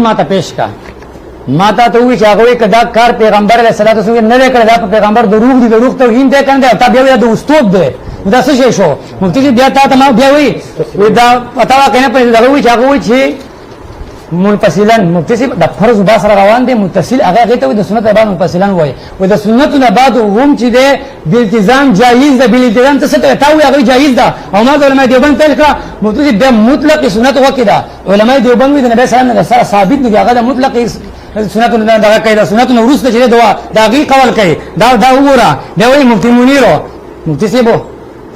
ما ته پیش کا ما ته وی چې هغه کدا کار پیغمبر علیه الصلاۃ والسلام نه کړی دا پیغمبر دروغ دی دروغ توهین دی کنده تا بیا د استوب دی دا څه شي شو مفتی بیا تا ما بیا وی دا پتا کنه په دا وی چې هغه وی چې منفصلا مفتی د فرض با سره روان دي متصل هغه ته د سنت بعد منفصلا وای و د سنت نه بعد هم چې د بالتزام جایز ده بالالتزام څه ته تا وی هغه جایز ده او ما علماء دیوبند تل کړه مفتی د مطلق سنت وکړه علماء دیوبند د نبی صلی الله علیه وسلم ثابت دي هغه د مطلق سنت نه دا قاعده سنت نو ورسته چې دوا دا غي قول کوي دا وګوره دا وی مفتی منیر مفتی سیبو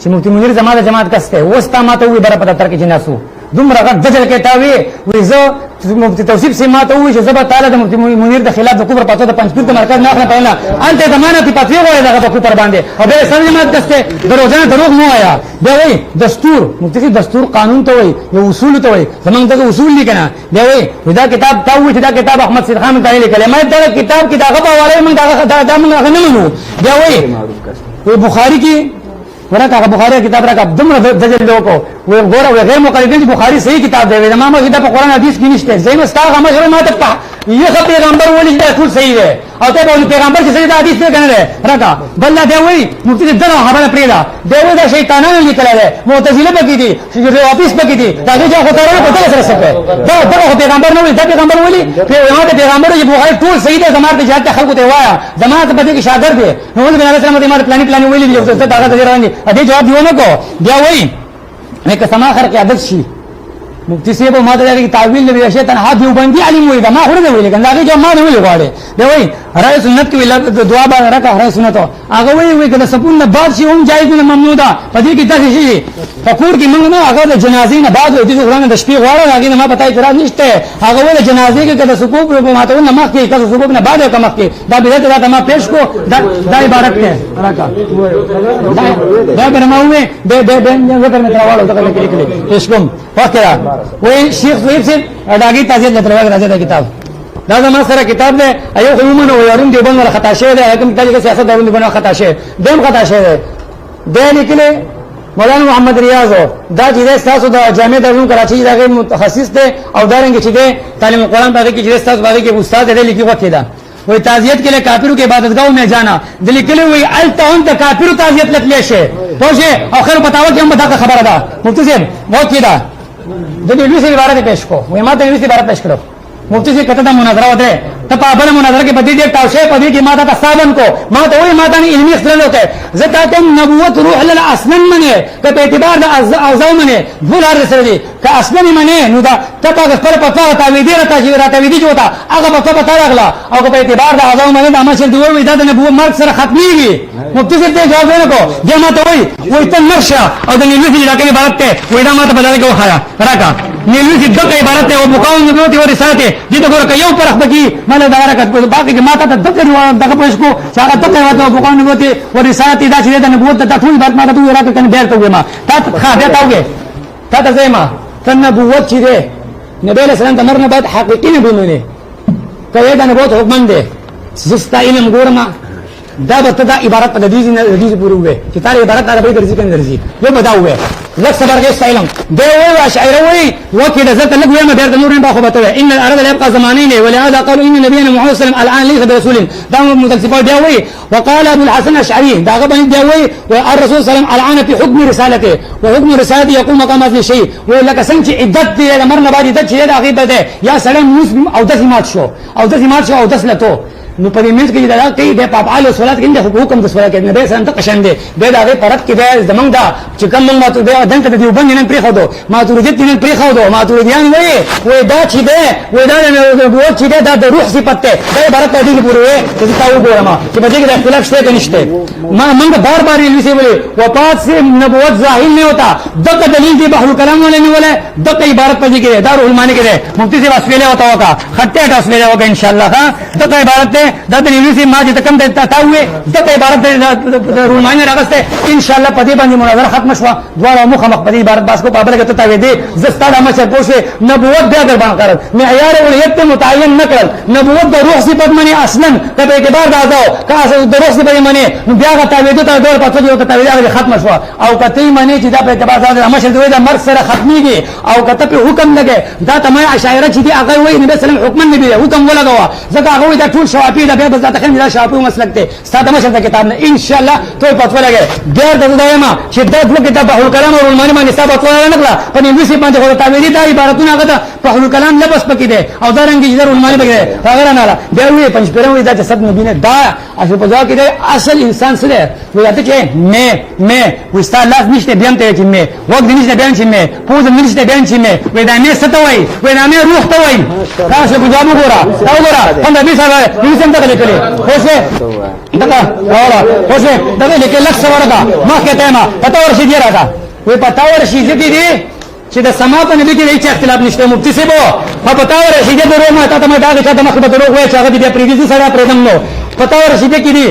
چې مفتی منیر زماده جماعت کسته وستا ما ته وی بر پتا تر کې جناسو دومره غټ دجل کې تاوی وی زه مفتی توصیف سي ما ته وی چې زبر تعالی د مفتی منیر د خلاف د کفر پاتو د پنځپیر د مرکز نه اخلي پهلا انت زمانه تی پاتې وای دغه کفر باندې او به سم جماعت کسته دروځنه دروغ نه آیا دی وی دستور مفتی دستور قانون ته وی یو اصول ته وی زمونږ د اصول لیکنه دی وی دا کتاب تا وی دا کتاب احمد سید خان تعالی لیکل ما دا کتاب کې دغه په واره موږ دا موږ نه منو دی وی بخاری کې ورته بخاری کتاب راکا دمر دجل لوکو و ګوره و غیر مقلدین بخاری صحیح کتاب دی ما ما کتاب قرآن حدیث کې نشته زین استغه مشر ما ته یو پیغمبر ولې دا ټول صحیح دی او ته په پیغمبر کې صحیح حدیث نه کنه راکا بل دی وی مفتی دغه خبره پریدا دی وی دا شیطانانو لیکل دی معتزله پکې دي چې واپس پکې دي دا چې خو تر په دغه سره سپه دا دغه پیغمبر نه وی دا پیغمبر ولې پیغمبر چې بخاری ټول صحیح دی زماره جهاد خلکو ته وایا زماره په دې کې شاګرد دی نو ولې بنا سره ما پلان ویلي دی چې دا هغه روان دي ا دې جواب دیونه کو بیا وای نه که سما خر کې عادت شي مفتی صاحب ما ته کې تعویل نه ویشه تنها دیوبندي علم وای دا ما خوري ویل کنه هغه جو ما نه ویل غواړي دی وای رای سنت کې دعا باندې راکا رای سنت هغه وای کنه سپون نه بعد شي هم جایز نه ممنوع ده پدې کې تاسو شي فقور کې موږ نه هغه د جنازې نه بعد دې قرآن د شپې غواړو هغه نه ما پتاي اعتراض نشته هغه ول جنازې کې کله سکوب په ماته نه مخ کې کله سکوب نه بعد کله مخ کې دا به دا ما پیش کو دا عبارت ته راکا دا به ما وې به ذکر نه تراوالو دا کې لیکل پیش کوم وکړه وای شیخ صاحب سے داګي تازه لتر راځي دا کتاب دا زما سره کتاب دی ایو عموما ويرون دی بنه خطا شه دی حکم کله سیاست دی بنه خطا شه دیم خطا شه دی لیکله مولانا محمد ریاض دا چې تاسو د جامع درون کراچي دغه متخصص دی او دارنګ چې دی تعلیم قرآن باندې کې چې تاسو باندې کې استاد دی لیکي وکړه دا وای تعزیت کے لیے کافروں کے عبادتگاہوں میں جانا لیکن وای التهم ته کافروں تعزیت لکلی شه پوجي اخر بتاو کې هم دا خبره ده مفتی صاحب مو کیدا د دې لوی عبارت پیش کو وای ما ته لوی عبارت پیش کړو مفتی سے کته دا مناظره وته ته په بل مناظره کې بدی دې تاوشه په دې کې ما ته صابن کو ما ته وای ما ته علمي اختلاف وته زکات نبوت روح لل اصلا منه که په اعتبار د اوزاو منه بولار رسولي که اصلا منه نو دا ته په خپل پتا ته وی دې راته چې راته وی دې جوړه هغه په پتا راغلا او په اعتبار د اوزاو منه د امر دی وای دا د نبوت مرګ سره ختميږي مفتی سے جواب نه کو جه ما ته وای ته نشه او د نیوزي علاقې عبارت ته وای دا ما ته بدل کو خایا راکا نیوزي دغه عبارت ته او مقاوم نبوت او رسالت دې ته ګوره یو پرخ بکی مله دا راکټ باقي کې ماته ته دغه پېښ کو چې هغه ته وته مقاوم نبوت او رسالت دا چې د نبوت ته ټول بات ماته وی راکټ کنه ډیر ته ما تا خا دې تاوګه تا ته زما ته نبوت چې ده نبی له سلام د مرنه بعد حقيقي نبوت نه کوي دا نبوت حکم ده زستا علم ګورما دا به دا عبارت په دې نه پوره وي چې تعالی عبارت عربی درځي کنه درځي یو بداو وي لک صبر کې سایلم دی وی اشعری وی وکړه ځکه لګ وی ما ډېر د نور نه باخو بتوي ان العرب لا يبقى زمانين ولهذا قالوا ان نبينا محمد صلى الله عليه وسلم الان ليس برسول دا متلسفه دی وی وقال ابو الحسن الاشعري دا غبن دی وی والرسول صلى الله عليه وسلم الان في حكم رسالته وحكم رسالته يقوم مقام اصل شيء ولك سنج عدت دی مرنه بعد عدت شي دا غیبه ده یا سلام مسلم او دسمات شو او دسلته نو په دې منځ کې دا کوي د پاپال او صلات کې د حکم د صلات کې نه به سم ته قشن دي به دا غي پرد کې به زمنګ دا چې کوم موږ ته به دنه ته دیوبند نن پری خو دو ما ته رجت نن پری خو دو ما ته دیان وې دا چې ده وې دا نه وو چې ده د روح صفت ته دا عبارت دې پوره وې چې تاسو ګورم چې په دې کې اختلاف شته نشته ما موږ بار بار یې وسی ولې وفات سے نبوت ظاهر نه ہوتا دغه دلیل دی بحر کلام ولې نه ولې دغه عبارت په دې کې دا روح معنی کې ده مفتی سے واسطه ہوتا ہوگا خطه ټاس لے ہوگا ان شاء الله ها دغه عبارت دا د نیوسی ما چې کوم د تاوی وي دغه عبارت د روماني راغسته ان شاء الله پدې باندې مناظره ختم شوه دواړه مخ مخ پدې عبارت باس کو پابل کته تا وې دي زستا د مشه پوښه نبوت بیا در باندې کړ معیار ولایت متعین نکړ نبوت د روح صفات منی اصلا په اعتبار دا داو کاسه د روح صفات منی بیا غته وې ته ډول پاتې یو ته وې ختم شوه او کته منی چې دا په اعتبار دا مشه دوی د مرګ سره ختميږي او کته په حکم لګي دا تمه اشاعره چې دي هغه وې نبی سلام حکم نبی حکم ولګوا ځکه هغه دا ټول شوافی دا به ذات خین دا شافعي مسلک ته ساده مشه د کتاب نه ان شاء الله ته پاتې لګي ډېر د دایما چې د کتاب بحر کلام او المانی باندې حساب ولا نه کړه په انګلیسي باندې خو تعبیری دا عبارتونه هغه د بحر کلام لبس پکې ده او دا رنګ چې د المانی پکې ده هغه نه را بیا وی پنځ پیرو دا چې صد نبی نه دا اصل په ځای کې اصل انسان سره ولاته چې مې وستا لاس نشته بیان ته چې مې وګ نشته بیان چې مې پوز نشته بیان چې مې وې دا مې ستوي وې دا مې روح ته وای تاسو په ځامو ګورا دا ګورا هم دې سره دې سم ته لیکلې خوښه دغه اوره خوښه دغه لیکل لک سوارګه ما کې ته ما پتا ورشي دی راځه وې پتا ورشي دې چې د سماعت نبی کې هیڅ اختلاف نشته مفتی صاحب په پتا ورشي دې دروغ ته ما دا چې ته مخ به دروغ وای چې هغه دې پریږدي سره پرېدم نو پتا ورشي دې کې دي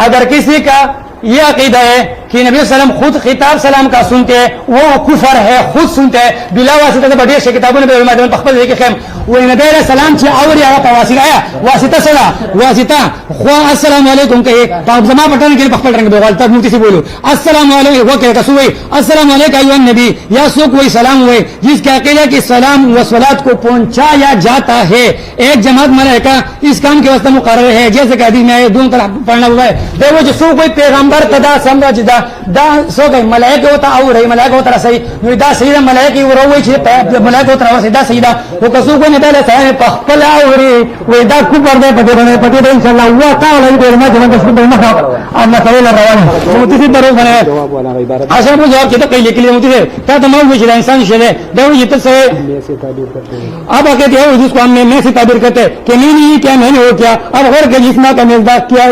اگر کسی کا یہ عقیدہ ہے کہ نبی صلی اللہ علیہ وسلم خود خطاب سلام کا سنتے ہیں وہ کفر ہے خود سنتے ہیں بلا واسطہ سے بڑے کتابوں نے علماء دیوان پخپل دیکھے خیم وہ نبی علیہ السلام چی اور یا واسطہ آیا واسطہ سلا واسطہ خواہ السلام علیکم کہے تو زمان پٹھانے کے لیے پخپل رنگ بے غالتا مفتی سے بولو السلام علیکم وہ کہے کسو السلام علیکم ایوہ النبی یا سوک وہی سلام ہوئے جس کے عقیدہ کی سلام و صلات کو پہنچایا جاتا ہے ایک جماعت ملائکہ اس کام کے واسطہ مقرر ہے جیسے کہ حدیث میں آئے دون طرح پڑھنا ہوا ہے دیکھو جو سو کوئی پیغمبر تدا سمجھ دا سو گئی ملائکہ ہوتا او رہی ملائکہ ہوتا صحیح دا سیدہ ملائکہ وہ روئی چھے ملائکہ ہوتا رہا سیدہ سیدہ وہ کسو کوئی نبی علیہ السلام پخپل آو رہی وہ دا کفر دے پتے بنے پتے دے انشاءاللہ ہوا قاول ہے کہ علماء جمعہ تشکر بے مخواہ آنا سویل الروانی متسی بروز بنے آشان کو جواب کہتا کئی لیکلی متسی تا تمام ہوئی چھے انسان شدے دیو یہ تک سے اب آکے ہو جس کو ہم میں سے تعبیر کرتے کہ میں نے یہ کیا میں نے ہو کیا اب غور کے جسمہ کا مزداق کیا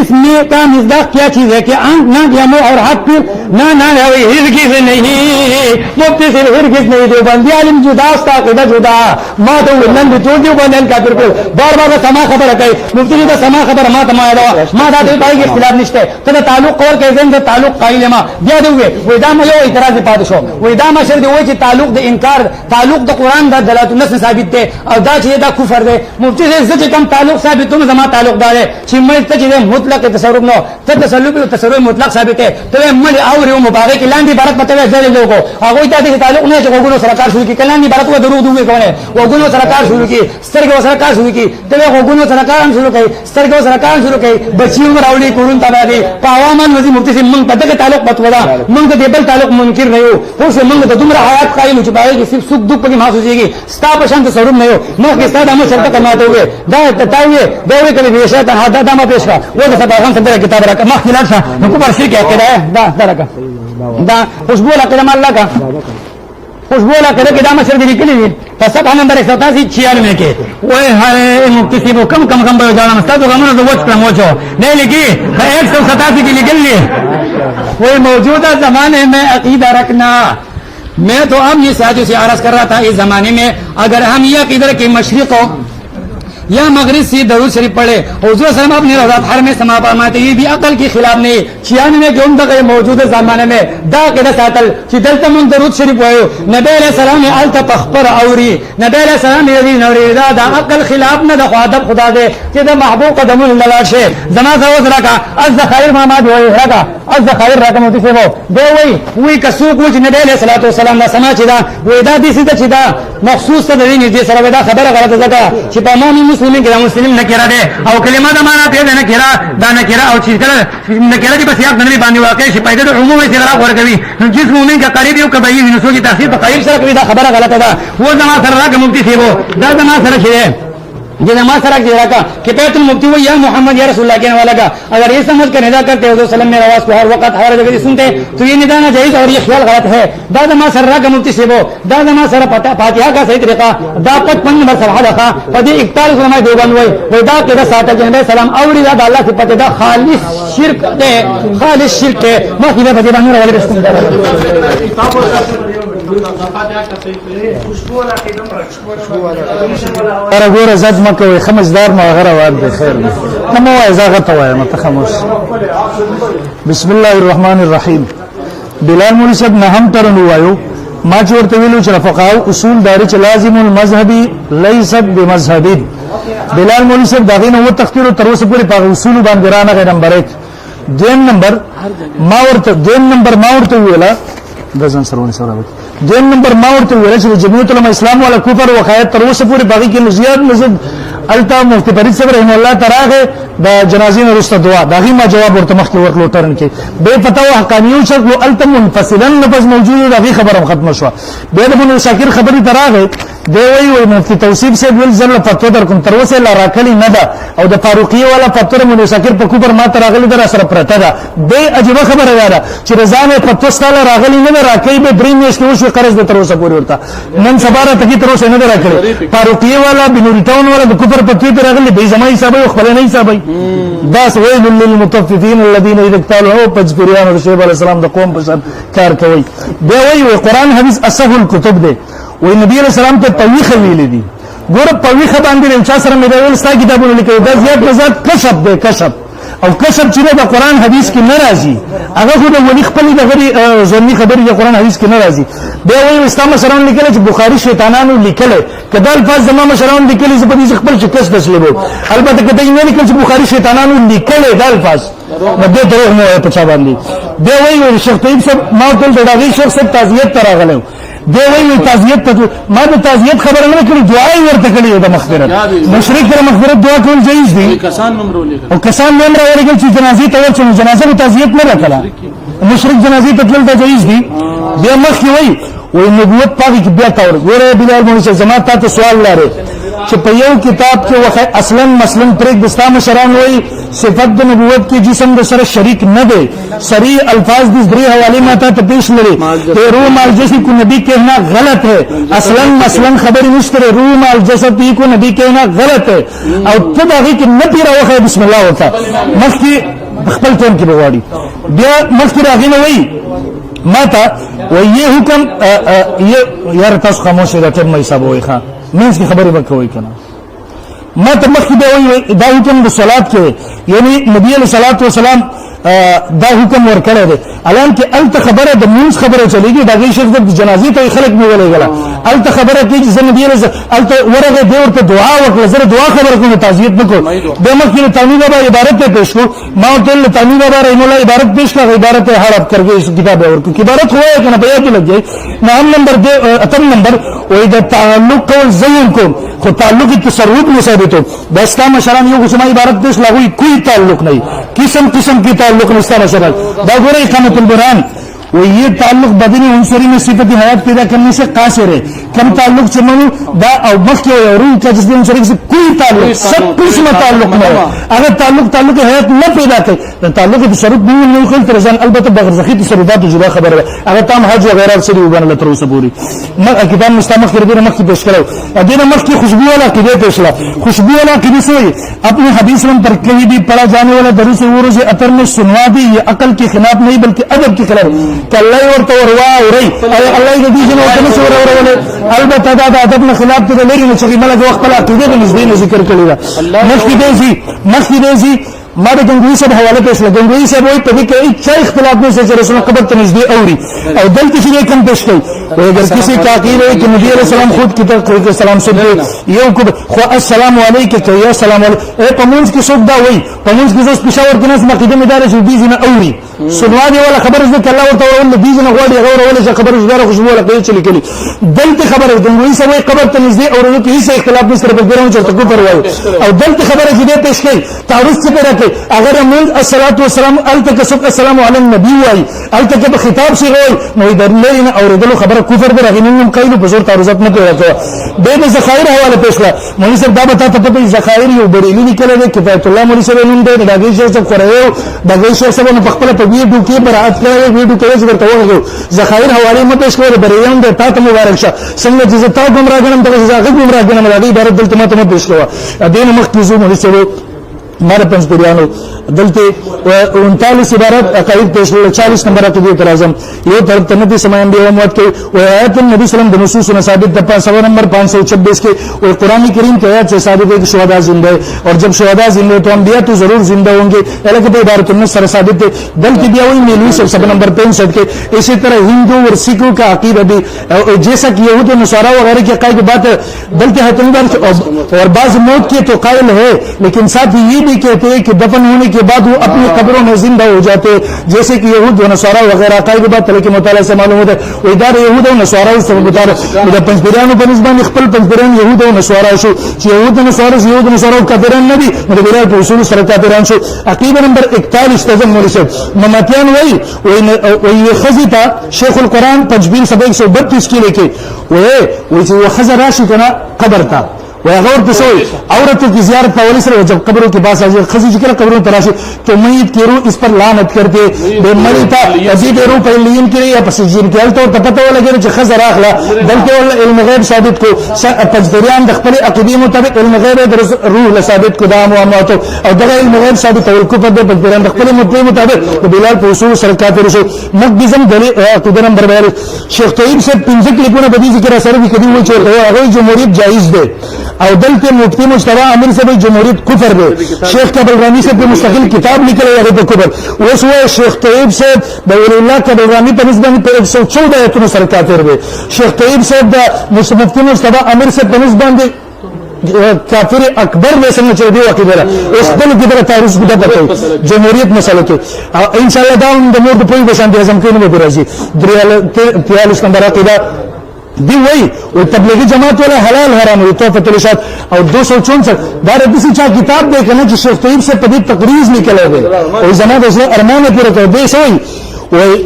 اس میں کا مزداق کیا چیز ہے کہ آنکھ نہ گیا مو اور ہاتھ پھر نہ ہرگز نہیں مفتی سے ہرگز نہیں دو بندی عالم جدا استا قیدہ جدا ما تو ولن جو جو بندن کا پھر بار بار سما خبر ہے مفتی جدا سما خبر ما تما دوا ما دا دے بھائی کے خلاف نشتے تو تعلق قول کے زند تعلق قائل ما دیا دوے ودا ما یو اعتراض پادشو ودا ما شرط وے تعلق دے انکار تعلق دے قران دا دلالت النص ثابت تے اور دا چیز دا کفر دے مفتی سے سچ کم تعلق ثابت تم زما تعلق دار ہے چمل تے چیز مطلق تصرف نو تصرف مطلق ثابت ہے تو مل اور مبارک کی لاندی بارک پتہ ہے لوگوں اگوی تا تعلق نہیں ہے گونو سرکار شروع کی کلاندی بارک کو درود ہوئے کون ہے وہ گونو سرکار شروع کی ستر کے سرکار شروع کی تو وہ گونو سرکار شروع کی ستر کے سرکار شروع کی بچیوں کو راولی قرون تبا دی پاوامان وزی مفتی سے من پتہ کے تعلق بتودا من کے دیبل تعلق منکر نہیں ہو وہ سے من تو تمہارا حیات قائم ہو چکا ہے کہ صرف سکھ دکھ کی محسوس ہوگی ستا پشان تصرف نہیں ہو نہ کہ ستا ہم شرط کرواتے ہوئے دا تاوی دوے کے لیے شیطان ہاتھ دا ما پیش کا وہ تو پیغام سے کتاب رکھا ما خلاف تھا کو پر شرک ہے کہ دا رکھا دا خوشبو لا کلام اللہ کا خوشبو لا کرے کہ دا مشر دی نکلی ہے فسب نمبر 186 کے وہ ہے مفتی وہ کم بے جانا مستاد کا من وچ پر موچو نہیں لکھی 187 کی نکل لی وہ موجودہ زمانے میں عقیدہ رکھنا میں تو اب یہ ساتھیوں سے عرض کر رہا تھا اس زمانے میں اگر ہم یہ عقیدہ کہ مشرق ہو یا مغرب سے درود شریف پڑھے حضور صلی اللہ علیہ وسلم اپنے روضہ ہر میں سما فرماتے یہ بھی عقل کے خلاف نہیں 96 کے عمدہ کے موجود زمانے میں دا قیدہ ساتل چی دلتا من درود شریف ہوئے نبی علیہ السلام آلتا پخپر اوری نبی علیہ السلام یدی نوری دا عقل خلاف نہ دا خوادب خدا دے چی دا محبوب قدم اللہ شے زمان سا وز رکا از خیر محمد ہوئی رکا از خیر رکا موتی سے دے وی کسوک وچ نبی علیہ السلام دا سما چی دا ویدہ دیسی دا چی دا مخصوص تا دینی دی سر ویدہ خبر غلط زکا چی پا امام مسلمین کہ مسلم نکرہ دے او کلمہ دا مانا تیدے نکرہ او چیز کرہ نکرہ دی بس یاد نبی باندی واقعی شپایدے دا عمومی سے غراب ورکا بھی جس مومن کا قریب یو کبایی نسو کی تحصیل پا قریب سرک دا خبر غلط دا وہ زمان سر راک ممتی سے وہ دا زمان سر شدے جنہیں ماں سرک دے رکھا کہ پیت المفتی وہ یا محمد یا رسول اللہ کہنے والا کا اگر یہ سمجھ کر ندا کرتے حضور صلی اللہ علیہ وسلم میں آواز کو ہر وقت ہر جگہ سنتے تو یہ ندا نہ جائز اور یہ خیال غلط ہے دادا ماں سر کا مفتی سے وہ دادا ماں سر فاتحہ کا صحیح طریقہ دا 55 نمبر صفحہ لکھا پدی 41 علماء دیوبند ہوئے وہ دا کے ساتھ جنبی سلام اولی دا اللہ سے پتے دا خالص شرک دے خالص شرک ہے مخیلہ بدی بانور والے رسول اللہ ګوره زد مه کوئ خمسدار ما هغه روان دی خیر دی نه مه وایه زه هغه ته وایم ته خاموش. بسم الله الرحمن الرحیم. بلال مولوي صاحب نهم ترن وایو ما چې ورته ویلو چې فقهاو اصول داري چې لازم المذهبي ليس بمذهبي. بلال مولوي صاحب دا غینه و تختیرو تر اوسه پورې په اصول باندې رانغه نمبر 1 دیم نمبر ما ورته ویلا د ځان سرونه سره دیم نمبر ما ورته ویلا چې جمعیت العلماء اسلام ولا کفر وقایت تر اوسه پورې باقي کې زیات مزد التا مفتی فرید صاحب رحم الله تعالی دا جنازین رسته دعا دا غي ما جواب ورته مخکې ورکړو ترن کې به پتا و حقانیو شکل التا منفصلا لفظ موجود دا غي خبره ختم شو به د بنو شاکر خبري تراغه دی وی مفتی توصیف سے ویل زل فتوا در کوم تر وسه لا راکلی نه ده او د فاروقیه والا فتوا مونږ شاکر په کوبر ما تراغلی در سره پرته ده به عجیب خبره ده چې رضانه فتوا ستاله راغلی نه راکې به درې میاشتې وشو قرض د تر وسه پورې ورته نن سباره ته کی تر وسه نه راکلی فاروقیه والا بنوري ټاون والا د کوبر فتوا تراغلی به زمای حساب خپل نه حساب داس ویل للمطففين الذين اذا اكتالوا او پجپریان او شعیب علیہ السلام د قوم په شان کار کوي به وی قرآن حدیث اصح الكتب ده وی نبی علیہ السلام ته پویخه ویلې دي ګوره پویخه باندې چا سره مې دا ویل ستا کتابونه لیکل دا زیات نزاد کشف ده کشف او کشف چې د قرآن حدیث کې ناراضي هغه خو د ولی خپل د غری ځنی خبرې د قرآن حدیث کې ناراضي به وی اسلام سره لیکل چې بخاری شیطانانو لیکل کدا الفاظ زمامه سره لیکل چې په دې خپل چې کس تسلیمو البته کته یې نه لیکل چې بخاری شیطانانو لیکل د الفاظ مده ته نو په چا باندې به وی شیخ طیب صاحب ما ټول دغه شیخ صاحب تعزیت تراغلو دی وی تعزیت ما د تعزیت خبره نه کړې دعا یې ورته کړې د مغفرت مشرک پر مغفرت دعا کول جایز دي کسان نوم ورګل چې جنازې ته ورچې جنازه په تعزیت نه راکړه مشرک جنازې ته تلل جایز دي بیا مخکې وی نبوت پاکي بیا تور ګوره بلال مولوي صاحب زما ته سوال لاره چې په یو کتاب کې وخت اصلا مثلا پرېک د اسلام شران وی صفت د نبوت کې جسم د سره شریک نه دی صریح الفاظ د درې حواله ماته ته پیش لري ته روح مال جسد کو نبی کہنا غلط ہے اصلا خبر نشته روح مال جسد کو نبی کہنا غلط ہے او ته دغه کې نه پیرا وخت بسم الله وکړه مخکې خپل ټیم کې بواړي بیا مخکې راغی نو وی ماته و یہ حکم یار تاسو خاموش راته مې حساب وای ښا مینس کی خبرې وکوي کنه ما ته مخکې به وي دا حکم د صلات کې یعنی نبی علیہ الصلوۃ والسلام دا حکم ورکړی دی الان کې الته خبره د مونږ خبره چلیږي دا غي شرط د جنازې ته خلک نیولې غلا الته خبره کې چې نبی علیہ الته ورغه دی ورته دعا وکړه زره دعا خبره کوم تعزیت نکو د مخکې تعمیر بابا عبارت ته پیش کو ما ته تعمیر بابا رحم الله عبارت پیش کړه عبارت حرف کړګي اس کتاب ورکو عبارت هو کنه بیا دې لګي نام نمبر دې اتم نمبر وې د تعلق کول زین کو خو تعلق تصرف نه ثابتو د اسلام شران یو کومه عبارت پیش لغوي کوئی تعلق نه قسم کی تعلق نستا شرط دا گورے اقامت البرهان وہ یہ تعلق بدنی عنصری میں صفت حیات پیدا کرنے سے قاصر ہے کم تعلق سے منو دا او مخی و روح کا جسد عنصری سے کوئی تعلق سب قسم تعلق نہ ہو اگر تعلق حیات نہ پیدا کرے تعلق تصرف بھی نہیں خل ترزان البتہ بغیر زخی تصرفات جدا خبر ہے اگر تام حج وغیرہ سے وبان اللہ تروس پوری کتاب مستمخ کر دین مخ پیش کرو دین مخ کی خوشبو والا قیدے پیش لا خوشبو والا قیدے سے اپنے حدیث میں پر کہیں بھی پڑھا جانے والا دروس عروج اثر میں سنوا دی یہ عقل کے خلاف نہیں بلکہ ادب کے خلاف کہ اللہ ورته وروا اوري الله دې جنو کنه سور اورول البته دا ادب نه خلاف ته لري نو چې مله وخت لا عقیده د نږدې ذکر کړی دا مخکې دی ما د گنگوی صاحب حواله پیش لګ گنگوی صاحب وایي په دې کې هیڅ اختلاف نه چې رسول الله قبر ته نږدې اوري او دلته چې کوم پیش کوي او اگر کسی کا عقیده ہے کہ نبی علیہ السلام خود کتاب کوئی سلام سے یو کو خو السلام علیکم کہ یا سلام علیکم اے پمونز کی صبح دا وای پمونز کی زوس پښاور کې نس مقیده مدار چې دې نه اوري سنوادي ولا خبر زه کله ورته ول دې نه غوړي غوړ ولا خبر زړه خوشبو ولا کوي چې لیکلي دلته خبره گنگوی صاحب قبر ته نږدې اوري کې هیڅ اختلاف نشته په ګرام چرته کو پر وای او دلته خبره چې دې پیش کوي تعرض څه پیدا کوي اگر موږ الصلاه والسلام التکسب السلام علی النبی وای التکب خطاب شي وای نو درلین اوریدلو خبره کفر به رغینم قیلو بزرگ تعرضات نه پیدا کوي به ذخایر حواله پیش کړه مولوی صاحب دا به تاسو ته ذخایر یو بریلی لیکل دي کفایت الله مولوی صاحب نوم دی دغه شی څه کوي دغه شی څه په خپل په ویډیو کې برات کړی ویډیو کې څه ورته وایو ذخایر حواله مې پیش کړو بریان د تاسو مبارک شه څنګه چې تاسو گمراه غنم دغه ځای گمراه غنم د عبارت دلته مې پیش کړو دین مخکې زو مولوی صاحب हमारे पंचपुरियानो दलते 39 इबारत अकाइद पेश 40 नंबर अकीदे तराजम ये तरफ तनती समय मौत के आयतुल नबी सल्लल्लाहु अलैहि वसल्लम नसूस साबित दफा सवा नंबर 526 के और कुरान करीम के आयत से साबित है कि शुहदा जिंदा है और जब शुहदा जिंदा है तो अंबिया तो जरूर जिंदा होंगे अलग इबारत सर साबित है दल की दिया हुई मिलवी से सब नंबर 65 के इसी तरह हिंदू और सिखों का अकीदा भी जैसा कि यहूद और नसारा वगैरह के अकाइद बात दल के हतनदार और बाज मौत के तो कायल है लेकिन साथ ही ये भी कहते हैं कि दफन होने के बाद वो अपनी कब्रों में जिंदा हो जाते हैं जैसे कि यहूद और नसारा वगैरह अकाइद बात तले के मुताला से मालूम होता है वो इदार यहूद और नसारा से बता रहे पंचबिरान बनिस्बान इख्पल पंचबिरान यहूद और नसारा शो यहूद और नसारा काफिरान नबी मतलब बिलाल पर उसूल सर काफिरान शो अकीदा नंबर 41 तजम मोरिस ममतियान वही ये खजी था शेखुल कुरान पंचबीर सब 132 के लेके वो खजा राशि का ना खबर था वह गौर पिसोई औरतों की जियारत वाली से जब कब्रों के पास आज खजी जिक्र कब्रों तराशी तो मैत के रूह इस पर लानत करते बेमरी था अजीब रूह पहलीन के लिए पसीजीन के तो पता लगे जो खजा राखला बल्कि इल्म गैब साबित को पंचदरियान दखपले अकीदी मुताबिक इल्म गैब रूह ल साबित को दाम व मातो और दगा इल्म गैब साबित और कुफर दे पंचदरियान दखपले मुताबिक तो बिलाल रसूल सरकार के रसूल मकदिजम दली अकीदा नंबर 42 शेख तैयब से पिंजक लिखना बदी जिक्र असर भी कदी हुई छोड़ अगर जो मुरीद जायज दे और दल के मुफ्ती मुश्तबा आमिर से भी जमहूरियत कुफर दे शेख कबलरानी से मुस्तकिल किताब निकले आगे तो कुफर वो सुए शेख तैयब से बवलील्लाह कबलरानी पर निस्बत पर 114 आयतों सर काफिर दे शेख तैयब से मुफ्ती मुश्तबा आमिर से निस्बत काफिर अकबर वैसे न चल दियो अकीदा उस दल की तरह तारीफ गुदा बताई जमहूरियत मसले के इंशाल्लाह दाम द मोर द पॉइंट बशान आजम के ने बिराजी 43 नंबर अकीदा दी वही वो तबलीगी जमात वाला हलाल हराम हुई तोहफतुल इरशाद और 264 दार किसी चाह किताब देखना कि शेख तैयब से कभी तकरीज निकले हुए और जमात उसने अरमान पूरा कर दे सोई वही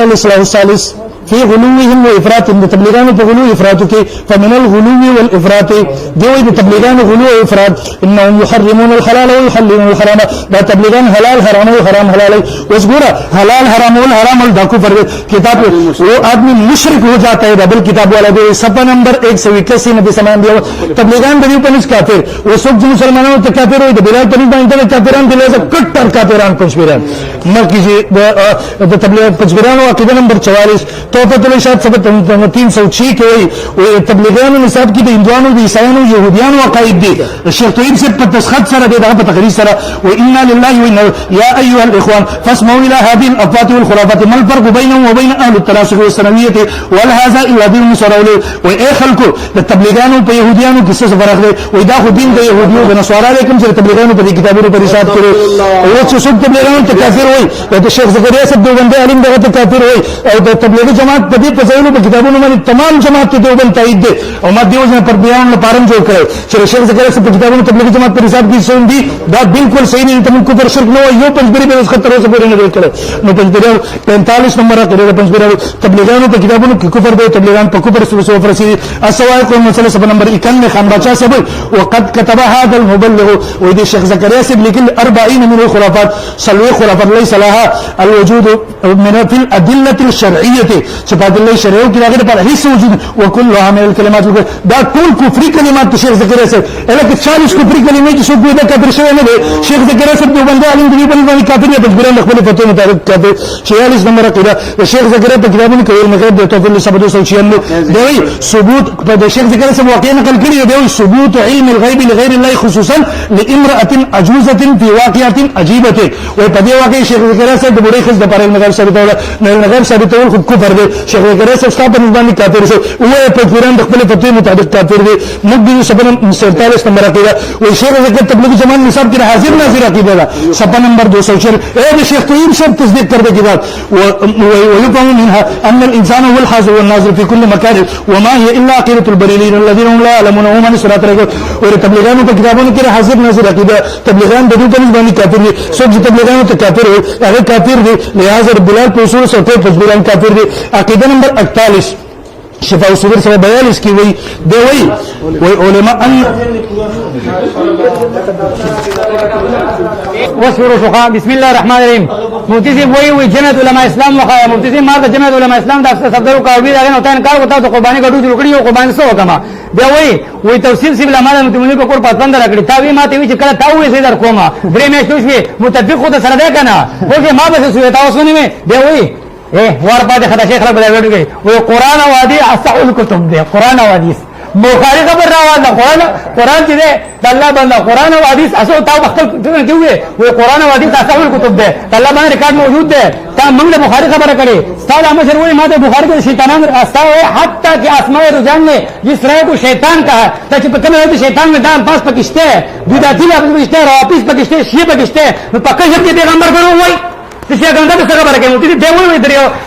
अल-इस्लाह सालिस फी गुलूहिम व इफरातिम तबलीगान पे गुलू इफरात के फमिनल गुलूवी वल इफरात देवी तबलीगान गुलू व इफरात इन्नहुम युहर्रिमून अल हलाल व युहल्लिलून अल हराम दा तबलीगान हलाल हराम व हराम हलाल उस पूरा हलाल हराम व हराम अल दाकू पर किताब वो आदमी मुशरिक हो जाता है डबल किताब वाला दे सफा नंबर 181 नबी समान दिया तबलीगान बनी पर काफिर वो सब जो मुसलमानों तो काफिर हो बिलाल पर इंटर काफिरान दिले से कट्टर काफिरान पंचबिरान न कीजिए तबलीग पंचबिरान अकीदा नंबर 44 तोहफतुल इरशाद सब 306 के वही तबलीगान निसाब की हिंदुआनों ईसाइयों यहूदियानों अकाइद दी शेख तैयब से तस्खत सरा दे दा तकरीर सरा व इन्ना लिल्लाहि व इन्ना या अय्युहल इखवान फस्मऊ इला हादिल अफवाति वल खुराफात मल फर्क बैनहुम व बैन अहल तरासुख व सनवियत वल हाजा इला दीन मुसराउल व ए खलको तबलीगानों पे यहूदियानों किससे से फर्क दे व इदा खुदीन के यहूदियों व नसवारा लेकिन से तबलीगानों पे किताबों पर इरशाद करे वो सब तबलीगानों तो काफिर हुई तो शेख ज़करिया से दो बंदे आलिम दगा तो काफिर हुई और तबलीगी जमात तभी फजाइलों पर किताबों में तमाम जमात के देवबंद ताईद दे और मध्यों में पर बयान में पारम जो करे चलो शेख ज़करिया से किताबों में तबलीगी जमात पर हिसाब की सुन दी बात बिल्कुल सही नहीं तुम कुफर शिर्क न हो यो पंचबरी पे उसका तरह से पूरे न देख करे नो पंचबरी 45 नंबर करे पंचबरी तबलीगानों पर किताबों में कुफर दे तबलीगान पर कुफर से फरसी असवाय को मसला सब नंबर 91 खान बादशाह से बोल वक़द कतबा हादल मुबल्लिग वो दे शेख ज़करिया से लेकिन 40 मिन खुराफात सलवे खुराफात लई सलाहा अल वजूद min fil adillati al-shar'iyyati सिफातुल्लाह शरीयत की आगे पर हिस्सा वजूद व कुल्लु हामिल कलिमात दा कुल कुफरी कलिमात शेख ज़करिया से अलग 40 कुफरी कलिमे की शुभ विदा कब्र से ने शेख ज़करिया से जो बंदे आलिम भी बंदे काफिर है बजबरन खपल फतवा मुताबिक कहते 46 नंबर अकीदा शेख ज़करिया पे किताब में कोई मगर देता फिर सब 296 देवी सबूत पर शेख ज़करिया से वाकई नकल करी देवी सबूत इल्म al-ghayb li ghayri Allah khususan li imra'atin ajuzatin fi waqi'atin ajibatin वो पदे वाकई शेख ज़करिया से बड़े खिस दपारे मगर साबित हो नगर साबित हो खुद को फर दे शेख ज़करिया से उसका पर निदान काफिर से वो पे कुरान दखले फतवे मुताबिक काफिर दे मुद्दी सबन 47 नंबर अकीदा वो शेख ज़करिया तबलीग जमात निसाब की हाजिर नाजिर अकीदा दा सफा नंबर 204 ए शेख तैयब से तस्दीक कर दे की बात वो युफहम منها ان الانسان هو الحاضر والناظر في كل مكان وما هي الا عقيده البريين الذين هم لا يعلمون ومن صراط رجل और तबलीगानों पे किताबों ने किया हाजिर नाजिर अकीदा तबलीगान बदू पर निबानी काफिर है सब तबलीगानों तो काफिर है अगर काफिर है लिहाजा बिलाल पे उसूल से पंचबिरान काफिर है अकीदा नंबर 48 شفاء الصدور 42 کې وایي دی وایي علماء ان وسورو شوخا بسم الله الرحمن الرحیم مفتی صاحب وایي جمعیت علماء اسلام وخایا مفتی صاحب مارته جمعیت علماء اسلام د صدرو کاوی دا نه تان کار وتا ته قرباني غډو جوړ کړی او قرباني سو کما بیا وایي تفصیل سی علماء متمنی په کور پاتند راکړي تا وی ماته وی چې کله تا وې زې در کومه درې میاشتې شوې متفق خو سره ده کنه وګه ما به سوې تاسو نه بیا وایي ور باندې خدای شیخ رب دې وړي وي قران او حدیث اصح الكتب دي قران او حدیث بخاری خبر راوړل قران چې ده الله باندې قران او حدیث اسو تا خپل ته وي قران او حدیث اصح الكتب ده الله باندې ریکارډ موجود ده تا موږ بخاری خبره کړي استاد مشر وي ما ده بخاری کې شیطانان استا ہے حتی کہ اسماء رجال نے جس رائے کو شیطان کہا ته په کومه وجه شیطان میں دام پاس پکشته بدعتي پکشته راپیس پکشته شی پکشته پکې چې پیغمبر ګرو وای شیعاګان دا څه خبره کوي چې دی وایي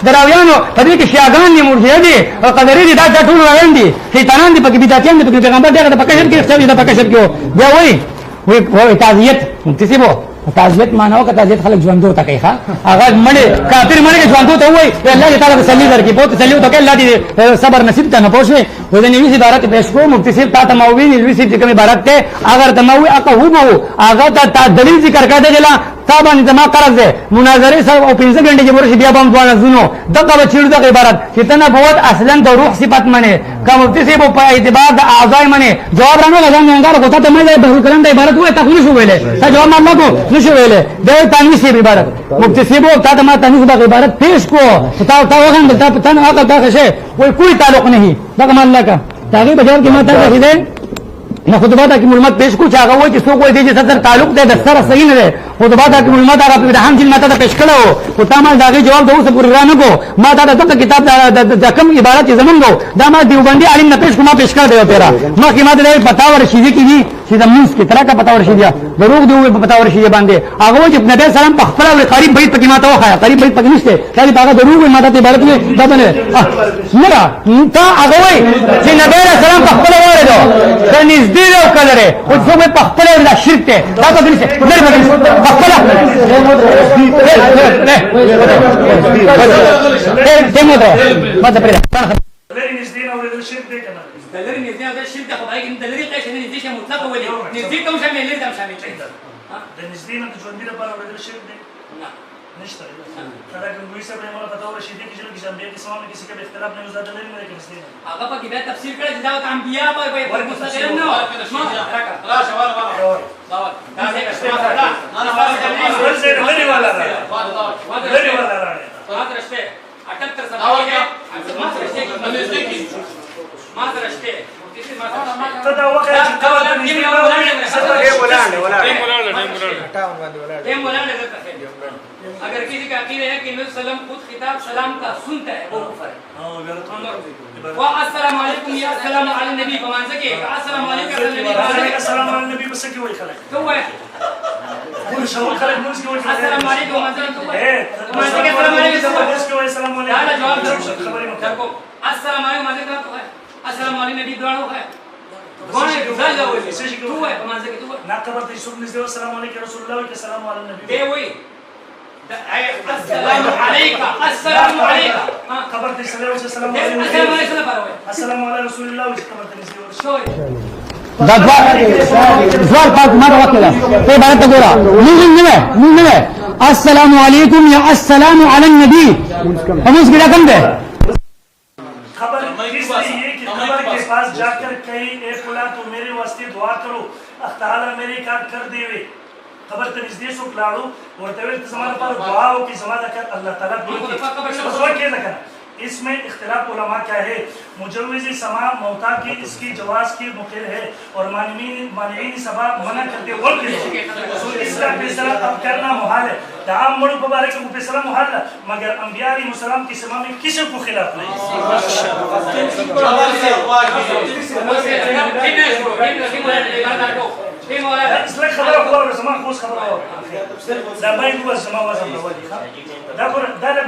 دراویانو په دې کې شیعاګان دي مرجئه دي او قدرې دي دا ټول روان دي شیطانان دي پکې بدعتيان دي پکې پیغمبر دغه په کشف کې څه دي په کشف کې دی وایي تعزیت متصيبو تعزیت معنی او تعزیت خلک ژوندو ته کوي ښا هغه مړ کافر مړ کې ژوندو ته وایي الله تعالی تسلی درکې بہت تسلی ته الله دې صبر نصیب ته نه پوښي و دې نوې عبارت پېښ کو متصيب تا ته مووین نوې چې کوم عبارت ته اگر ته مووی اقه هو هغه ته دلیل ذکر کړه دلا تابان زما قرض ده مناظره سره او 15 غنټه کې ورشي بیا بم ځوان زونو دغه بچیړو دغه عبارت چې تنه بوت اصلا د روح صفات منه کوم متصيب په اعتبار د اعضاء منه جواب رانه غزان انګار کوته ته مې به کلام د عبارت وای ته نشو ویلې ته جواب ما کو نشو ویلې د تانیث عبارت متصيب ته ما تانیث د عبارت پیش کو تا وغند ته پتن هغه دغه شی وای کوئی تعلق نه دغه الله کا دغه بجار کې ما ته راځي نه خطبات کی معلومات پیش کو چاغه وای چې څوک وای دې سره تعلق دې د سره صحیح نه ده خطبات کی معلومات هغه په هم چې ماته پیش کړو او تا ما داغه جواب دوه پورې را نه کو ما دا د کتاب د کم عبارت زمونږ دا ما دیوبندي عالم نه پیش کو ما پیش کړ دی پیرا ما کی ما دې پتا ورشي کی دي چې د موږ کی طرح کا پتا ورشي دی دروغ دی په پتا ورشي باندې هغه چې نبی سلام په خپل قریب بیت پکې ماته وخایا قریب بیت پکې نشته خالي هغه دروغ ماته عبارت نه دا نه نه تا هغه وای چې نبی سلام په خپل ورده د نږدې او کلره او څو په خپل ورده شرک ته دا په دې څه خپل دمو ده ما ته پرې لري نږدې او د شرک دی کنه دلري نږدې او د شرک ته خدای کې دلري قیس نه نږدې شه مطلق ولې نږدې کوم شامل لري کوم شامل د نږدې نه د ژوند لپاره د شرک دی نه نشته دا کوم وایي سره موږ پتا ورشي دي چې چې انبیاء کې سلام کې څه کې اختلاف نه زده لري نه کې نږدې هغه په کې به تفسیر کړی دا د انبیاء په مستقل نه راشه والا دا دې کښه لري والا لري والا راځه رشته 78 سال ما درشته تدا وقت چې دا د نږدې अगर किसी का अकीदा है कि नबी सल्लम खुद खिताब सलाम का सुनता है वो कुफर है वा अस्सलाम वालेकुम या अस्सलाम अला नबी फमान सके अस्सलाम वालेकुम अस्सलाम अला नबी बस के वही खलक तो है كل شو خلق موږ کې وایي السلام علیکم مثلا تو اے فمان सके السلام علیکم موږ کې وایي السلام علیکم دا جواب خبرې مو کو السلام علیکم مثلا تو ہے السلام علیکم نبی دوانو ہے دوانو ځای لا وایي تو ہے فمان سके تو نا خبر دې څوک نږدې السلام علیکم رسول الله و السلام علی النبی دی وایي السلام علیکم السلام علیکم خبر دې سره السلام علیکم السلام علی رسول الله و خبر دې شوی دا سوال پاک ماته وکړه په عبارت ته ګوره نه السلام علیکم یا السلام علی النبی همس کې رقم ده خبر کس لیے کہ خبر کے پاس جا کر کہیں اے فلاں تو میرے واسطے دعا کرو تعالی میرے کار کر دے وے خبر ته نږدې څوک لاړو ورته ویل ته زما لپاره دعا وکړي زما د کار الله تعالی وکړي اس میں اختلاف علماء کیا ہے مجوز سماع موتا کی اس کی جواز کی مقر ہے اور مانعین سبا منع کرتے اور اس کا فیصلہ اب کرنا محال ہے تعام مڑ مبارک کو فیصلہ محال ہے مگر انبیاء علیہ السلام کی سما میں کسی کو خلاف نہیں اسلام خبر خبر زمان خوش خبر دا باید هو زمان واسه راوړي دا ګور دا له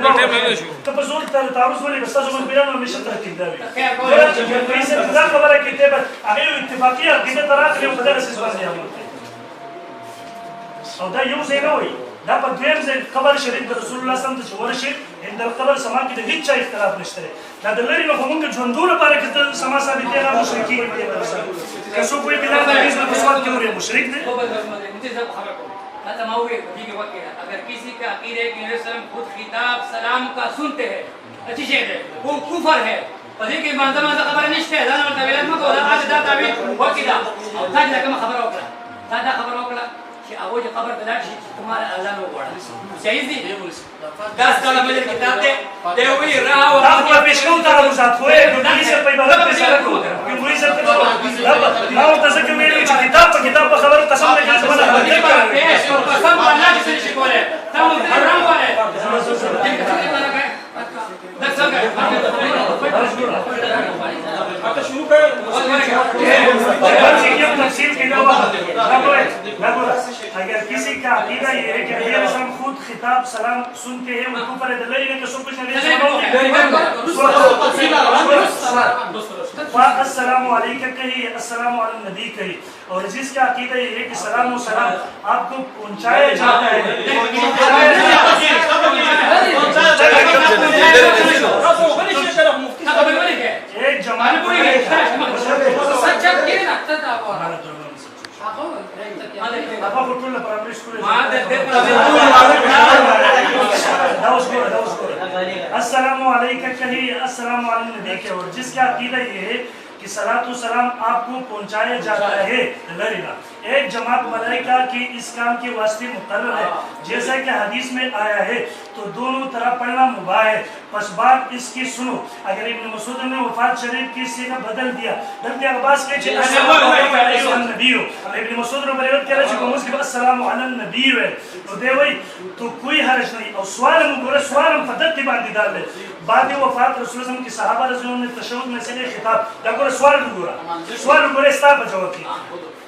ته په زور ته تعرض ولې بس تاسو موږ بیان مې شته ترتیب دا وي دا خبره کې ته هغه اتفاقیه کې ته راغلی او په دغه اساس باندې عمل او دا یو ځای نه وي دا په دویم ځای قبر شریف د رسول الله صلی الله علیه وسلم ته چې ورشي عند القبر سما کې د هیڅ چا اختلاف نشته دا د لري نه خو موږ ژوندو لپاره کې سما ثابتې نه مشرکین په دې باندې که څوک وایي بلال د حدیث په سوال کې ورې مشرک دی अगर किसी का अकीदा है कि नबी सल्लम खुद खिताब सलाम का सुनते हैं अच्छी चीज है वो कुफर है पदी के मांझा मांझा खबर निष्ठे है दाना तबीयत में कोला आज दा ताबी वकिदा और था जगह में खबर होकला दादा खबर होकला कि अबो जो खबर दलाल shi तुम्हारा अजान हो पड़ा सही थी 10 साल में किताब दे हुई रहा और आप को पेश करूं तारा मुसात होए दुनिया से पे बात पे सारा को कि मुझे सब अब ना तसक मेरे किताब पर खबर कसम लेके जमाना कसम अल्लाह की से बोले तब राम वाले शुरू कर तफसील की अगर किसी का अकीदा ये है कि नबी अलैहि खुद खिताब सलाम सुनते हैं उनको पर दलील है कि सब कुछ अस्सलामु अलैका कही अस्सलामु अला नबी कही और जिसका अकीदा ये है कि सलाम और सलाम आपको पहुंचाया जाता है एक जमाने अस्सलामु अलैका कही अस्सलामु अला नबी के और जिसका अकीदा ये है कि सलातो सलाम आपको पहुंचाया जाता है लरीना एक जमात मलाइका की इस काम के वास्ते मुकर्रर है जैसा कि हदीस में आया है तो दोनों तरह पढ़ना मुबाह है बस बात इसकी सुनो अगर इब्न मसूद ने वफात शरीफ की सीगा बदल दिया बल्कि अब्बास के नबी हो इब्न मसूद ने बरेवत किया कि मुस्लिम अस्सलामु अला नबी है तो देवई तो कोई हर्ज नहीं और सवाल मुगरे सवाल फदत बांधी डाल दे बाद वफात रसूल सल्लल्लाहु अलैहि वसल्लम की सहाबा रज़ियल्लाहु अन्हुम ने तशहुद में से खिताब देखो सवाल मुगरे स्था बचाओ की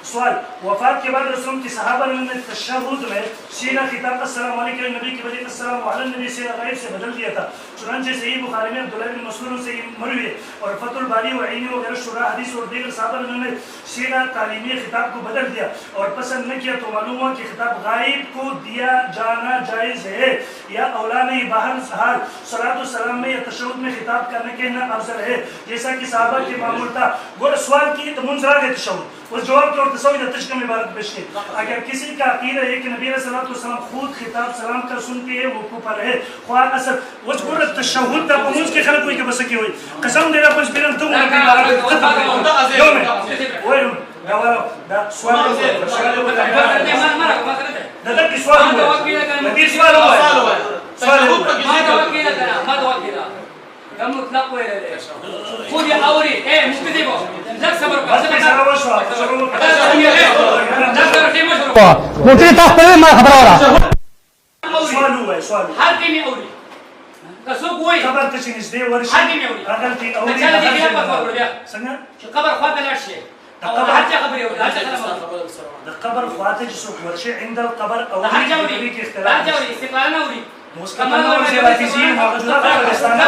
सवाल वफात के बाद रसूल की सहाबा ने तशहुद में सीना खिताब अस्सलाम वालेकुम नबी की वजह अस्सलाम वाले नबी से गायब से बदल दिया था चुनांचे सही बुखारी में अब्दुल्लाह बिन मसऊद से मरवी है और फतुल बारी व ऐनी वगैरह शुरा हदीस और दीगर सहाबा ने सीना तालीमी खिताब को बदल दिया और पसंद न किया तो मालूम हुआ कि खिताब गायब को दिया जाना जायज है या औला नहीं बाहर हाल सलातो सलाम में या तशहुद में खिताब करने के ना अफजल है जैसा कि सहाबा के मामूल था वो सवाल की तो मुंजरा है तशहुद उस जवाब की और तस्वीर तशकम इबारत पेश की अगर किसी का अकीदा है कि नबी सल्लल्लाहु अलैहि वसल्लम खुद खिताब सलाम कर सुनते हैं वो कुफर है ख्वाह असर वो पूरा तशहुद तक पहुंच के खलक कोई के बस की हुई कसम देना कुछ बिना तुम यो में वो दवारो दा सवाल दादा की सवाल नबी सवाल हुआ सवाल كم مطلق ولا لا خذ يا اوري ايه مش كذبه لا صبر मुझे तख्त पे मैं खबर हो रहा सवाल हुआ है सवाल हर के में اوري कसो कोई खबर तशनीस दे वर्ष हर के में اوري अगल की اوري चल दे क्या बात बोल दिया संगा खबर خواته لاشي القبر حتى خبر يقول حتى القبر خواته سوق ورشه عند القبر اوري في اختلاف لا جوري استقلالنا اوري كمان هو زي الفيزياء موجوده في الاسلام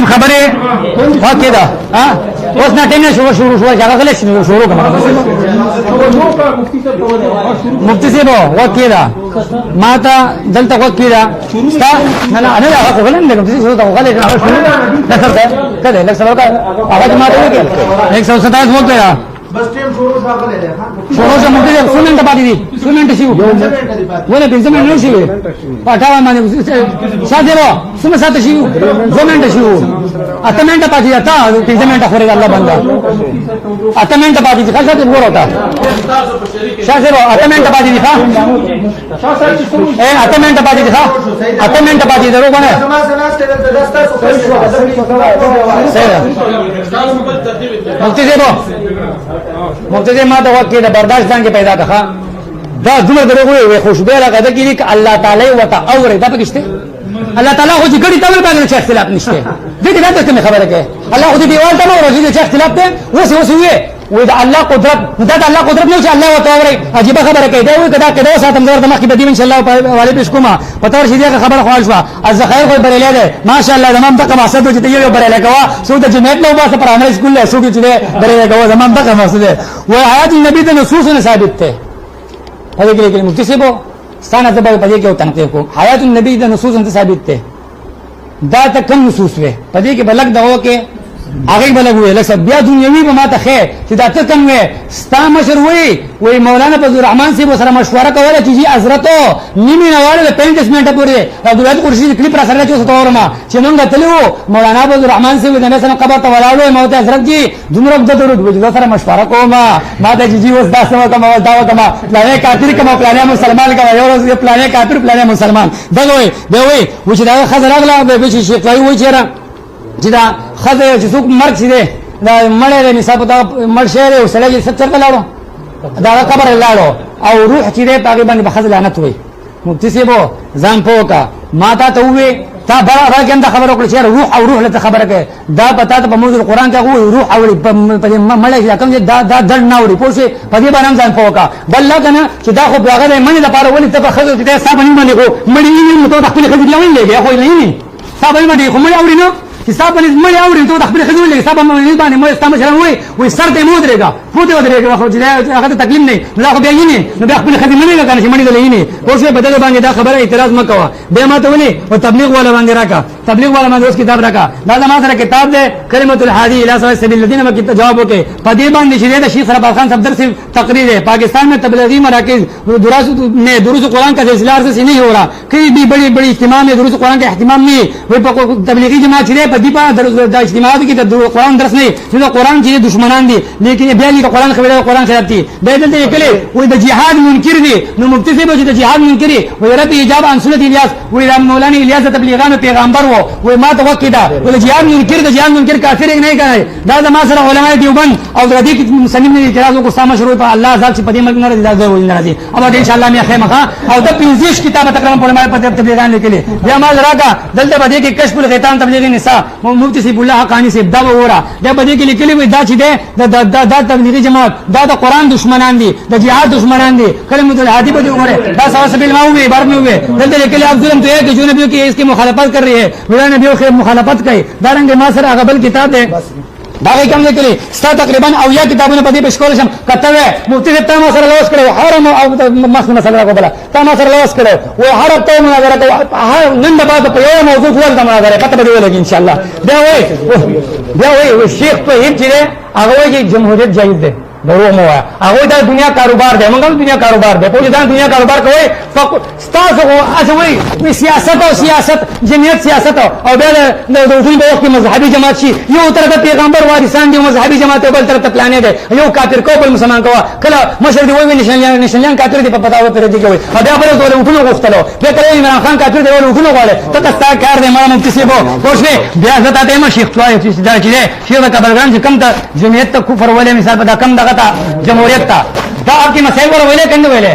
खबरें बहुत केदा हाँ उसने टेने शुरू जगह से शुरू कर मुफ्ती से बहुत केदा माता जल तक बहुत केदा ना अने आवाज को लेने मुफ्ती से शुरू तो होगा लेकिन आवाज शुरू न करता है कदे लग सब का आवाज मारे क्या 127 बोलते हैं बस टाइम शुरू से मुफ्ती से सुनने बात थी सुनने शिव वो ने पिंजमे नहीं शिव पाठावा माने सादेरो सुन सात शिव जोमेंट शिव अतमेंट पाजी आता पिंजमेंट खोरेगा अल्लाह बंदा अतमेंट पाजी का साथ बोल होता सादेरो अतमेंट पाजी दिखा ए अतमेंट पाजी दिखा अतमेंट पाजी जरूर बने मुफ्ती से माता वक्त के बर्दाश्त के पैदा कहा دا دومره دروغ وي خوشبه لګه کې لیک الله تعالی وتا اور دا پکشته الله تعالی خو چې ګړي تاول باندې چې اختلاف نشته دې دا ته خبره کوي الله خو دې دیوال ته نو راځي چې اختلاف ته وسه وي دا الله قدرت دا الله قدرت نه چې الله وتا اور عجیب خبره کوي دا وي کدا ساتم زور د مخ کې بدیم ان شاء الله والي پیش کومه پتور شي دې خبره خوال شو از خیر کوئی بریلې ده ماشاء الله زمام تک مقصد چې یو بریلې کوا سو د جمعیت نو باسه پرانه سکول له سو کې چې بریلې کوا زمام تک مقصد ده و حیات النبی ته نصوص نه ثابت ته هغه کې مفتی سیبو ستانه ته په دې کې تنقیح کو حیات النبی د نصوص نه ثابت ته دا ته کوم نصوص وي په دې کې بلګ دغه کې هغه بلګ وي لکه بیا دنیوي به ماته خیر چې دا ته کوم وي ستا مشر وي مولانا فضل الرحمن صاحب سره مشوره کوله چې حضرت نیمه نواله 35 منټه پورې حضرت قرشي کلیپ را سره چې ستورما چې موږ تلو مولانا فضل الرحمن صاحب د مثلا قبر ته ولاړو موت حضرت جی دومره د درود وجود سره مشوره کوما ما د جی وس داسه کوم دا کوم پلانې کافر کوم پلانې مسلمان کوم یو ورځ پلانې کافر پلانې مسلمان دغه وي و چې دا خزر اغلا به شي شیخ وای چیرې چې دا خزر چې څوک مرګ شي دا مړې نه صاحب دا مړ شهر او سړی څه چرته لاړو دا قبر لاړو او روح چې دې پاګې باندې بخزل لعنت وي مفتی سیبو ځان پوکا ما ته وې تا راګم دا خبره وکړه چې روح او روح له خبره کې دا پتا ته په موضوع قرآن کې وې روح او په مړې کوم دا دړ نه وړي پوه شي په دې باندې ځان پوکا بل لا کنه چې دا خو هغه منې لپاره ولې ته په خزل کې صاحب نه باندې خو مړې نه ته خپل خزل یې ولې خو نه صاحب باندې خو مړې اوري نو حساب باندې مړ اوري ته خپل خزو لګي حساب باندې مړ استعمال شروع وي سر ته مو درېګا پوته درېګا خو چې هغه ته تکلیف نه لا خو بیا یې نه بیا خپل خزو نه لګا چې مړ دلې نه اوس په دغه باندې دا خبره اعتراض مکوا به ما ته ونی او تبلیغ والا باندې راکا تبلیغ والا باندې اوس کتاب راکا دا ما سره کتاب ده کلمۃ الهادی الی سبیل الذین میں کتاب جواب وکي په دې باندې چې د شیخ رباب خان صفدر سے تقریر ہے پاکستان میں تبلیغی مراکز دروس قرآن کا سلسلہ سے نہیں ہو رہا کئی بھی بڑی بڑی اجتماع میں دروس قرآن کا اہتمام نہیں وہ تبلیغی جماعت چلے دیپا دا اجتماعات کې د قرآن درس نه چې د قرآن چې دشمنان دي لیکن بیا د قرآن خبره قرآن خلاف دي به دلته کله وې د جهاد منکر دي نو مفتی صاحب چې د جهاد منکر وي رب ایجاب عن سنت الیاس وې د مولانا الیاس تبلیغان پیغمبر وو ما ته وکیدا ول جهاد منکر د جهاد منکر کافر نه کوي دا د ما سره علماء دیوبند او د دې مسلمان نه اعتراض کو سم شروع په الله ذات چې په دې ملک نه راځي نه راځي او ان شاء الله مې خیمه او د 15 کتابه تکرم علماء په تبلیغان لیکلي بیا ما راګه دلته په دې کې کشف الغیتان تبلیغی نساء مفتی صاحب الله حقانی صاحب دا وره دا په دې کې لیکلي وي دا چې دا تبلیغی جماعت دا د قرآن دشمنان دي د جهاد دشمنان دي کلمۃ الهادی په دې وره دا سوا سبیل ما وي بار میں ہوئے دلته لیکلي اب ظلم تو ہے کہ جو نبیوں کی اس کی مخالفت کر رہی ہے میرا نبیوں کی مخالفت کوي دا رنګ ما سره هغه بل کتاب ده دا کوم لیکلي ستا تقریبا او یا کتابونه په دې پښکول شم کته مفتی صاحب ته ما سره لوس کړو حرم او مخ مسله کو بلا تا ما سره لوس کړو و حرم ته مناظره کو نن بعد په یو موضوع ول د مناظره پته به ولګي ان شاء الله بیا وای شیخ په هیڅ چې هغه وایي جمهوریت جایز ده دروغ مو هغه د دنیا کاروبار دی موږ دنیا کاروبار دی په دې دنیا کاروبار کوي ستاسو اسوي سیاست جمعیت سیاست او بیا د دوی په وخت مذهبي جماعت شي یو تر د پیغمبر وارثان دي مذهبي جماعت بل تر ته پلانې ده یو کافر کو بل مسلمان کو کله مشر دی وای نشانیان کافر دی په پتا و پر دی کوي او بیا بل ډول وټونو غوښتلو به کله عمران خان کافر دی ول وټونو غواړي ته تاسو کار دی ما مفتی سیبو پوښتنه بیا زتا ته ما شیخ توای چې دا چې شیخ د کبرګان چې کم ته جمعیت ته کفر ولې مثال په دا کم دغه جمهوریت تا دا آپ کی مسائل ور ویلے کنده ویلے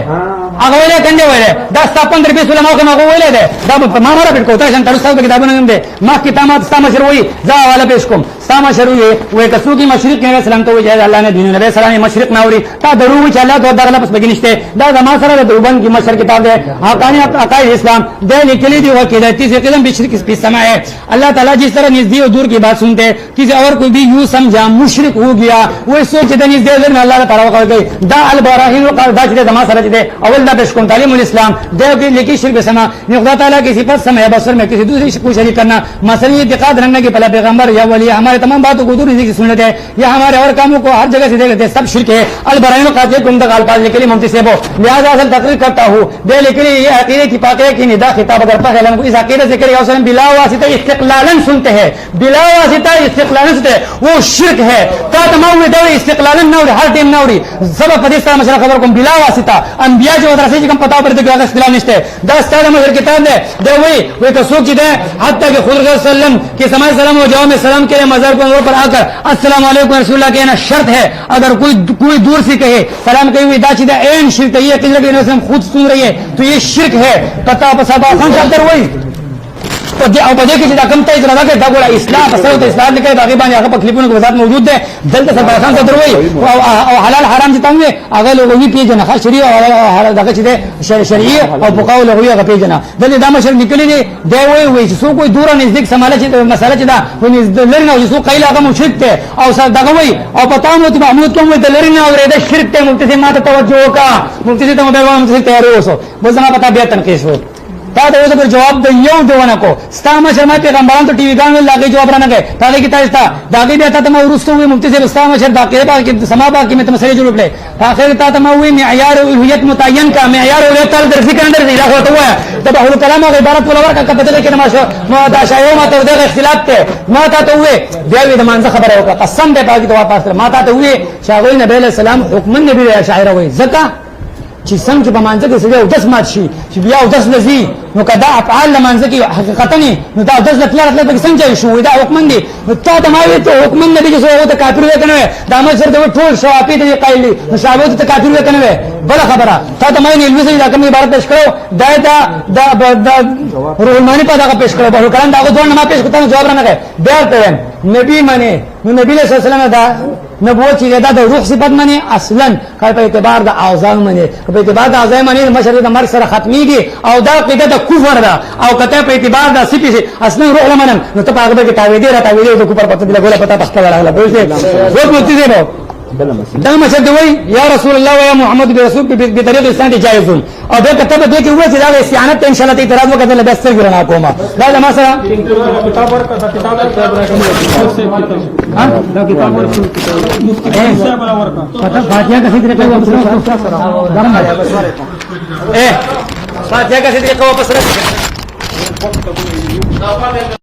هغه ویلے کنده ویلے دا 15 علماء کوم هغه ویلے ده دا ما مره پټ کوته شان تر څو کتابونه هم ده ما کتابات ستا مشروعي ځا والا پیش کوم ستا مشروعي وې کسو کی مشرق نه سلام ته وې الله نه دین نبی سلام مشرق ناوري تا درو چې الله تو دغه پس بګنيشته دا ما سره د دوبن کی مشر کتاب ده حقانی عقائد اسلام ده لیکلي دی وکیل 30 قدم بشرک اس سما ہے اللہ تعالی جس طرح نزدیک اور دور کی بات سنتے ہیں کسی اور کوئی بھی یوں سمجھا مشرک ہو گیا وہ سوچ دے نزدیک میں اللہ تعالی کا گئی دا البراهین وقال دا چې ما سره دې اول دا پیش کوم تعلیم الاسلام دا کې لیکي شرک سما نے خدا تعالی کی صفات سمع بصر میں کسی دوسری کو شریک کرنا مثلا اعتقاد رکھنا کہ پہلا پیغمبر یا ولی ہمارے تمام باتوں کو دور کی سنت ہے یا ہمارے اور کاموں کو ہر جگہ سے دیکھتے سب شرک ہے البراهین قاضی کوم دا الفاظ لیکلي مفتی صاحب لہذا اصل تقریر کرتا ہوں دے لیکلي یہ عقیدے کی پاکیزہ کی ندا خطاب اگر پہلے کو اس عقیدے سے کرے وسلم بلا واسطہ استقلالا سنتے ہیں بلا واسطہ استقلالا سنتے وہ شرک ہے تا تمام دور استقلالا نہ ہر ٹیم نہ سبب پدیستا سره مشره خبر کوم بلا واسطه انبیا چې مدرسې چې کوم پتاو پر دې هغه اختلاف نشته دا ستاسو مشر کتاب دی دا وی که څوک چې ده حتی کہ خود رسول وسلم کے سماع سلام و جواب سلام کے لیے مزار پر آ کر السلام علیکم رسول اللہ کہنا شرط ہے اگر کوئی دور سے کہے سلام کہی ہوئی دا چیزا این شرک ہے یہ کہ نبی وسلم خود سن رہی ہے تو یہ شرک ہے پتہ پسابا خان صاحب در وہی او په دې کې چې دا کم ته اجازه راکړي دا ګوره اصلاح پسو ته اصلاح نه کوي باغی باندې هغه په کلیپونو کې وضاحت موجود ده دلته سبا خان صدر وایي او حلال حرام چې تم هغه لغوي پیژنه خاص شریعه او دغه چې ده شرعي او فقهاء لغوي هغه پیژنه دلته دا مشر نکلي دي دی وایي چې څوک دوره نزدیک سماله چې مسله چې دا ونی لرنه او څوک قیل هغه مشرک ته او سر دغه وایي او پتا مو ته محمود کوم د لرنه او دا شرک ته مفتی ماته توجه وکا مفتی ته موبایل مفتی تیار اوسو بس ما پتا بیا تنقیس وو تا ته اوس پر جواب د یو دیونه کو ستا مشر ما پیغمبران ته ټي وی ګان لاګي جواب را نه کوي تا دې کی تاسو داګي بیا ته ما ورستو وي مفتی سے ستا مشر دا کې با کې سما با کې مت مسئله جوړ کړي اخر تا ما وي معیار الهیت متعین کا معیار الهیت تر درس کې اندر دی راغو ته وای ته په کلام او عبارت ولا ورکه کته دې کې ما دا شایو ما ته د اختلاف ته ما ته وي بیا وي د منځ خبره وکړه قسم دې باقي ته واپس ما ته وي شاغوی نبی علیہ السلام حکم نبی شاعر وي زکه چې څنګه په مانځ کې سړی او داس مات شي چې بیا او داس لذي نو کدا افعال لمانځ کې حقیقتا نه دا داس لپاره په څنګه شو دا حکم دی ته د ما وی ته حکم نه دی چې هو ته کافر وکنه دا ما سره ته ټول شوافی ته قایلی نو شابه ته کافر وکنه بل خبره ته ما نه علمي دا کوم عبارت پیش کړو دا روحاني په دا پیش کړو په کلام دا غوډه نه ما پیش کړم جواب نه کوي بیا ته نبی معنی نو نبی صلی الله علیه وسلم دا نبوت چې دا د روح صفت معنی اصلا کله په اعتبار د اعضاء معنی په اعتبار د اعضاء معنی مشر د مرګ سره ختميږي او دا قاعده د کفر ده او کته په اعتبار د صفت اصلا روح لمنن نو ته هغه به تعویذ را تعویذ د کفر پته دی ګوله پته پخته راغله په دې وو متي دی دا مشر دی وای یا رسول الله یا محمد برسول په طریق اسلام دي جایز او دا کته به کې وای چې دا استعانت ان شاء الله اعتراض وکړل بس څنګه نه کومه دا ما سره کتاب ورکړه کتاب دا کتاب پتہ فاتحہ کا ذکر کوي فاتحہ کا ذکر کوي